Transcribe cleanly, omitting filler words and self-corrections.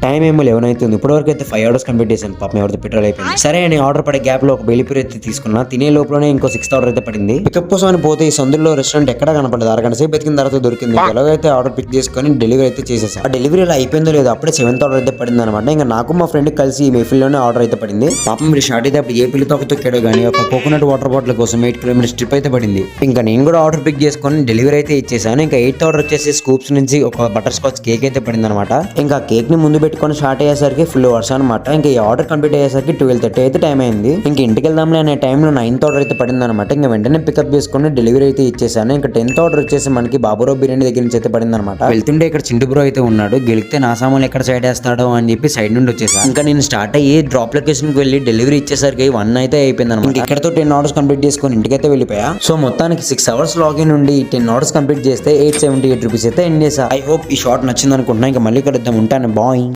Time ఏమో 11 అవుతుంది. ఇప్పటివరకు అయితే 5 ఆర్డర్స్ కంప్లీట్ చేశాను. పాపం ఎవరితో పెట్రోల్ అయిపోయింది. సరే అని ఆర్డర్ పడే గ్యాప్ లో ఒక బెలిపూరి అయితే తీసుకున్నా. తినే లోపలనే ఇంకో 6th ఆర్డర్ అయితే పడింది. పికప్ కోసం అని పోతే ఈ సందులో రెస్టారెంట్ ఎక్కడ కనపడదు. అరగంట సేపు వెతికిన తర్వాత దొరికింది. ఎలాగైతే ఆర్డర్ పిక్ చేసుకుని డెలివరీ అయితే చేసేసా. ఆ డెలివరీ ఇలా అయిపోయిందో లేదో అప్పుడే 7th ఆర్డర్ అయితే పడింది అనమాట. ఇంకా నాకు మా ఫ్రెండ్ కలిసి ఈ మెఫిల్ లోనే ఆర్డర్ అయితే పడింది. పాపం మీరు స్టార్ట్ అయితే అప్పుడు ఏ పిల్లతో ఒక తొక్కాడో కానీ ఒక కోకోనట్ వాటర్ బాటిల్ కోసం 8 కిలోమీటర్స్ ట్రిప్ అయితే పడింది. ఇంకా నేను కూడా ఆర్డర్ పిక్ చేసుకొని డెలివరీ అయితే ఇచ్చేసాను. ఇంకా 8th ఆర్డర్ వచ్చేసి స్కూప్స్ నుంచి ఒక బటర్ స్కాచ్ కేక్ అయితే పడింది అనమాట. ఇంకా కేక్ ని ముందు పెట్టుకొని స్టార్ట్ అయ్యేసరికి ఫుల్ వర్షం అనమాట. ఇంకా ఈ ఆర్డర్ కంప్లీట్ అయ్యేసరికి 12:30 అయితే టైం అయింది. ఇంకా ఇంటికి వెళ్దాంలే అనే టైంలో 9th ఆర్డర్ అయితే పడింది అనమాట. ఇంకా వెంటనే పికప్ చేసుకుని డెలివరీ అయితే ఇచ్చేసాను. ఇంకా 10th ఆర్డర్ వచ్చేసి మనకి బాబురావు బిర్యానీ దగ్గర నుంచి అయితే పడింది అనమాట. వెళ్తుంటే ఇక్కడ చింటు బ్రో అయితే ఉన్నాడు. గెలిస్తే నా సామాన్లు ఎక్కడ సైడ్ వేస్తాడో అని చెప్పి సైడ్ నుండి వచ్చేసా. ఇంకా నేను స్టార్ట్ అయ్యి డ్రాప్ లొకేషన్ కి వెళ్ళి డెలివరీ ఇచ్చేసరికి 1 అయితే అయిపోయింది అనమాట. ఇక్కడతో 10 ఆర్డర్స్ కంప్లీట్ చేసుకొని ఇంటికైతే వెళ్ళిపోయా. సో మొత్తానికి 6 అవర్స్ లాగిన్ నుండి 10 ఆర్డర్స్ కంప్లీట్ చేస్తే 878 రూపీస్ అయితే ఎండ్ చేసా. ఐ హోప్ ఈ షార్ట్ నచ్చింది అనుకుంటున్నా. ఇంకా మళ్ళీ కలుద్దాం. ఉంటాను. బాయ్.